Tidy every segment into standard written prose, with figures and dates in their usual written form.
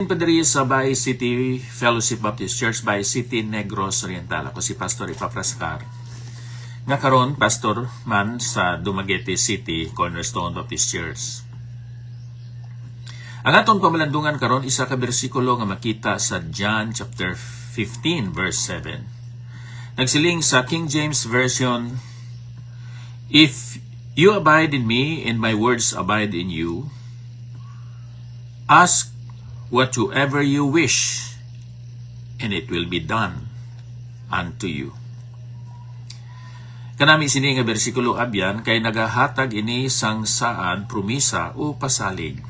Padre sa Bay City Fellowship Baptist Church Bay City, Negros Oriental. Ako si Pastor Ipaprascar. Nga karon pastor man sa Dumaguete City Cornerstone Baptist Church. Ang aton pamalandungan karon isa ka bersikulo nga makita sa John chapter 15 verse 7. Nagsiling sa King James Version, "If you abide in me and my words abide in you, ask whatsoever you wish, and it will be done unto you." Kanami sini nga bersikulo abyan kay nagahatag ini sang saad promisa o pasalig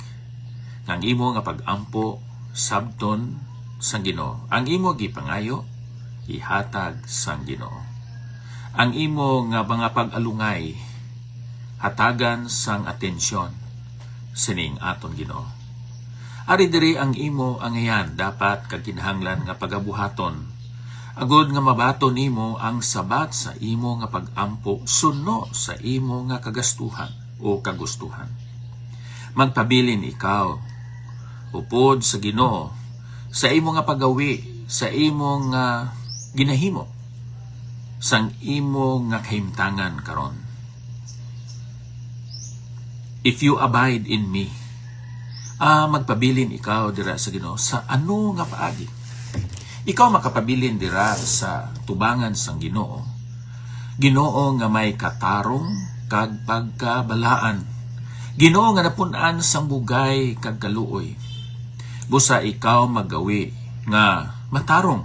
ng imo nga pagampo sabton sang Ginoo. Ang imo gipangayo ihatag sang Ginoo. Ang imo nga mga pag-alungay hatagan sang atensyon sining aton Ginoo. Ari diri ang imo angayan dapat kaginahanglan nga pagabuhaton. Agod nga mabato nimo ang sabat sa imo nga pagampo suno sa imo nga kagastuhan o kagustuhan. Magpabilin ikaw upod sa Ginoo sa imo nga pagawi, sa imo nga ginahimo, sang imo nga kahimtangan karon. If you abide in me, magpabilin ikaw dira sa Ginoo sa ano nga paagi. Ikaw makapabilin dira sa tubangan sang Ginoo. Ginoo nga may katarong kag pagkabalaan. Ginoo nga napun-an sang bugay kag kaluoy. Busa ikaw magawi nga matarong.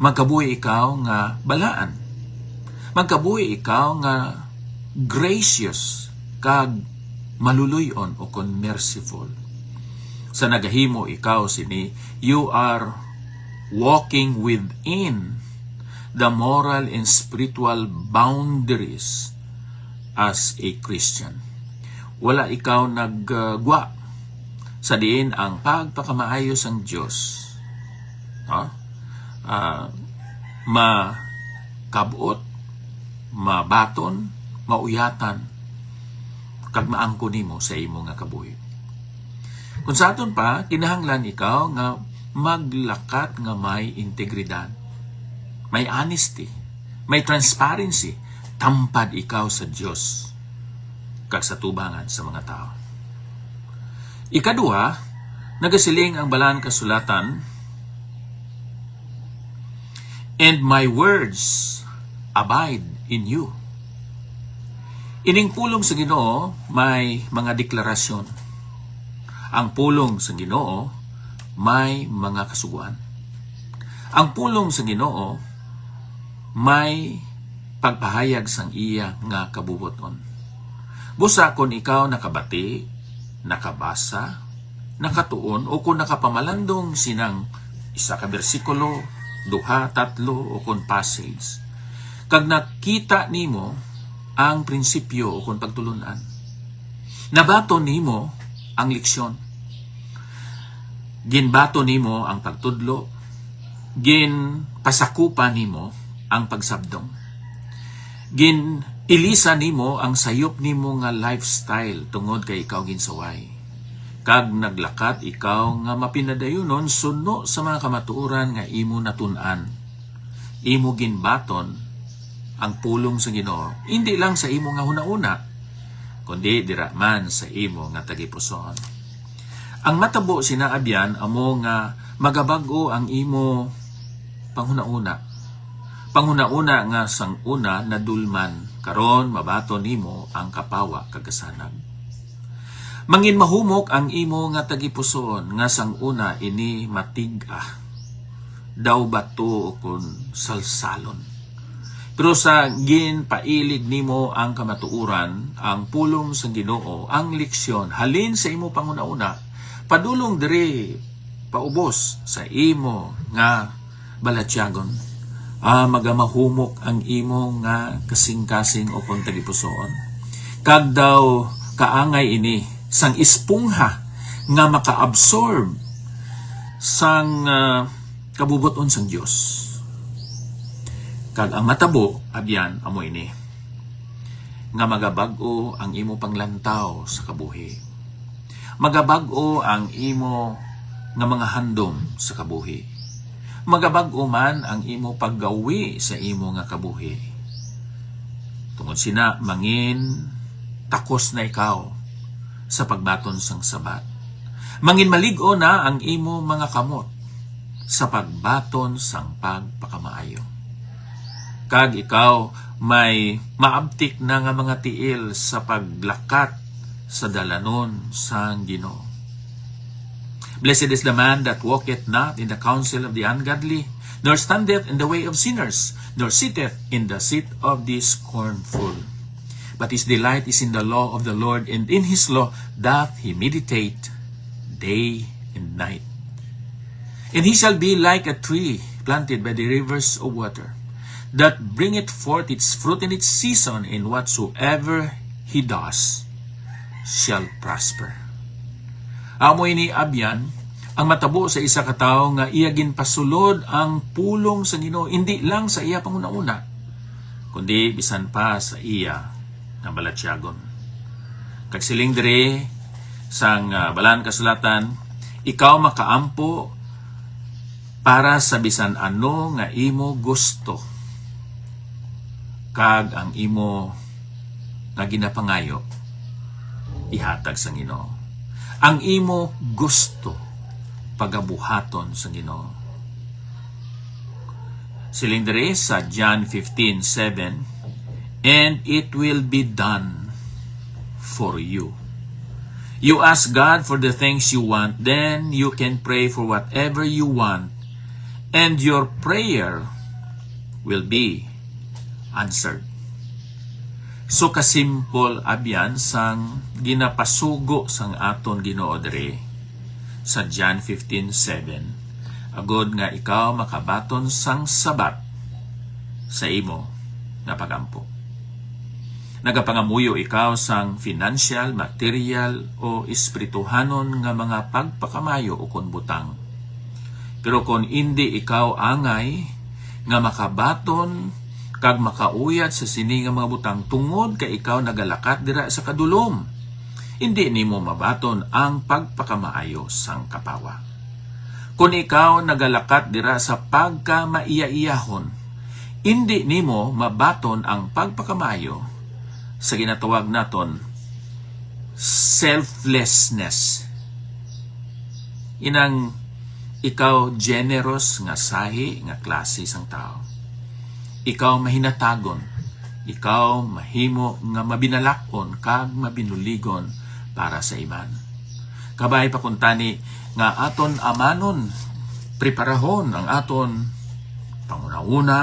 Magkabuhi ikaw nga balaan. Magkabuhi ikaw nga gracious kag maluluyon o kon merciful. Sa nagahimo ikaw sini, you are walking within the moral and spiritual boundaries as a Christian. Wala ikaw naggwa sa diin ang pagpakamaayos ang Diyos. Makabot, mabaton, mauyatan, kag maangko nimo sa imo nga kabuhi. Kung sa aton pa, kinahanglan ikaw nga maglakat nga may integridad, may honesty, may transparency, tampad ikaw sa Dios kag sa tubangan sa mga tao. Ikaduha, nagasiling ang balaan kasulatan, "And my words abide in you." Ining pulong sa Ginoo may mga deklarasyon. Ang pulong sa Ginoo may mga kasuguan. Ang pulong sa Ginoo may pagpahayag sang iya nga kabubuton. Busa kung ikaw nakabati, nakabasa, nakatuon o kung nakapamalandong sinang isa ka bersikulo, duha, tatlo o kung passage, kag nakita nimo ang prinsipyo o kung pagtulunan, nabato nimo ang leksyon, ginbato nimo ang pagtudlo, ginpasakupan nimo ang pagsabdong, ginilisa nimo ang sayop nimo nga lifestyle tungod kay ikaw ginsaway, kag naglakat ikaw nga mapinadayonon suno sa mga kamatuoran nga imo natun-an, imo ginbaton ang pulong sa Ginoo, hindi lang sa imo nga huna-una, kundi dira man sa imo nga tagipuson. Ang matabo sinaabyan amo nga magabago ang imo panghuna-una. Panghuna-una nga sang una nadulman, karon mabato nimo ang kapawa kagasanag. Mangin mahumok ang imo nga tagipuson nga sang una ini matig-a, daw bato o kun salsalon. Pero sa ginpailig nimo ang kamatuuran, ang pulong sa Ginoo, ang leksyon, halin sa imo panguna-una, padulong diri paubos sa imo nga balatyagon. Magamahumok ang imo nga kasing-kasing o kung tagipusoon. Kag daw kaangay ini, sang ispungha nga maka-absorb sang kabubuton sang Dios. Kag ang matabo, abyan, amo ini, nga magabag-o ang imo panglantaw sa kabuhi. Magabag-o ang imo nga mga handom sa kabuhi. Magabag-o man ang imo paggawi sa imo nga kabuhi. Tungod sina mangin takos na ikaw sa pagbaton sang sabat. Mangin malig-o na ang imo mga kamot sa pagbaton sang pagpakamaayo. Kag ikaw may maabtik na nga mga tiil sa paglakat sa dalanon sang Ginoo. Blessed is the man that walketh not in the counsel of the ungodly, nor standeth in the way of sinners, nor sitteth in the seat of the scornful. But his delight is in the law of the Lord, and in his law doth he meditate day and night. And he shall be like a tree planted by the rivers of water, that bringeth forth its fruit in its season, and whatsoever he does shall prosper. Amoy ni Abyan, ang matabo sa isa ka tawo nga iya ginpasulod ang pulong sa Ginoo, hindi lang sa iya panguna-una, kundi bisan pa sa iya nga balatyagon. Kag siling diri sang balaan kasulatan, ikaw makaampo para sa bisan ano nga imo gusto, kag ang imo nga ginapangayo ihatag sa Ginoo. Ang imo gusto pagabuhaton sa Ginoo. Siling diri sa John 15:7, and it will be done for you. You ask God for the things you want, then you can pray for whatever you want, and your prayer will be answered. So kasimple abyan sang ginapasugo sang aton Ginoo diri sa John 15:7, agod nga ikaw makabaton sang sabat sa imo nga pagampo. Nagapangamuyo ikaw sang financial, material o espirituhanon nga mga pagpakamayo o kon butang. Pero kung hindi ikaw angay nga makabaton kag makauyat sa sini nga mga butang tungod kay ikaw nagalakat dira sa kadulom, hindi nimo mabaton ang pagpakamaayo sang kapawa. Kung ikaw nagalakat dira sa pagkamaiya-iyahon, hindi nimo mabaton ang pagpakamaayo sa ginatawag naton selflessness. Inang ikaw generous nga sahi nga klase sang tao. Ikaw mahinatagon, ikaw mahimo nga mabinalakon kag mabinuligon para sa iban. Kabay pa kuntani nga aton amanon, preparahon ang aton pangunauna,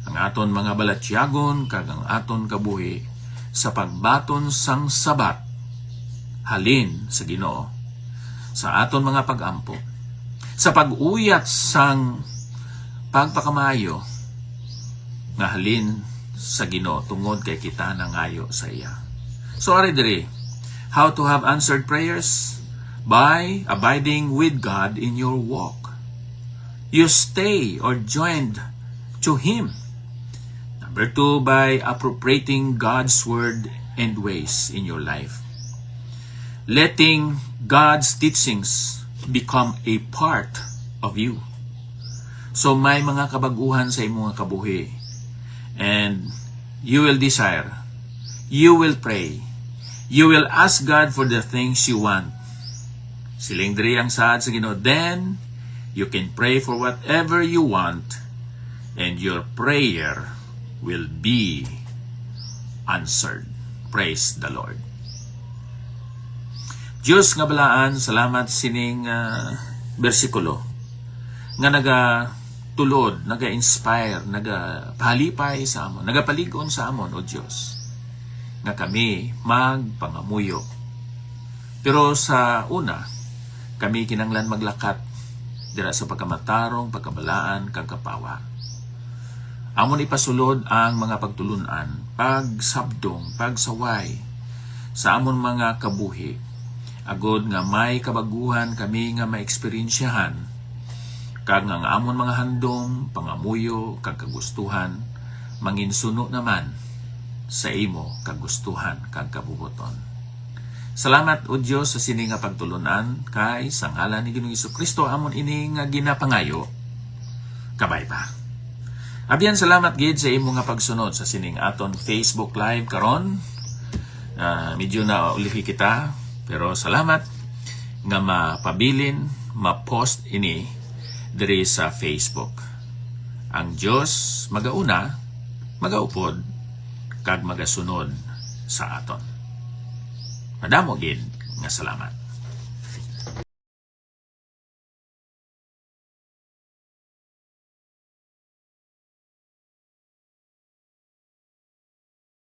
ang aton mga balatyagon kag ang aton kabuhi sa pagbaton sang sabat halin sa Ginoo, sa aton mga pagampo, sa pag-uyat sang pagpakamayo nga halin sa Ginoo tungod kay kita nangayo sa iya. So ari diri, how to have answered prayers? By abiding with God in your walk. You stay or joined to Him. Number 2, by appropriating God's word and ways in your life. Letting God's teachings become a part of you. So may mga kabaguhan sa imong kabuhi, and you will desire, you will pray, you will ask God for the things you want. Siling diri ang saad sa Ginoo, then you can pray for whatever you want, and your prayer will be answered. Praise the Lord. Diyos nga balaan, salamat sining bersikulo nga nagatulod, naga-inspire, nagapalipay sa amon, nagapaligon sa amon, O Diyos, nga kami magpangamuyo. Pero sa una, kami kinanglan maglakat dira sa pagkamatarong, pagkabalaan, kagkapawa. Amon ipasulod ang mga pagtulunan, pagsabdong, pagsaway sa amon mga kabuhi, agod nga may kabaguhan kami nga maeksperiensyahan, kag nga amon mga handom, pangamuyo, kag kagustuhan, manginsuno naman sa imo kagustuhan kag kabubuton. Salamat o Dios sa sini nga pagtulunan kay sa ngalan ni Ginoong Jesucristo amon ini nga ginapangayo. Kabay pa. Abyan salamat gid sa imo nga pagsunod sa sining aton Facebook Live karon. Medyo na ulihi kita, pero salamat nga mapabilin, ma-post ini diri sa Facebook. Ang Dios magauna, magaupod, kag magasunod sa aton. Madamo gid nga salamat.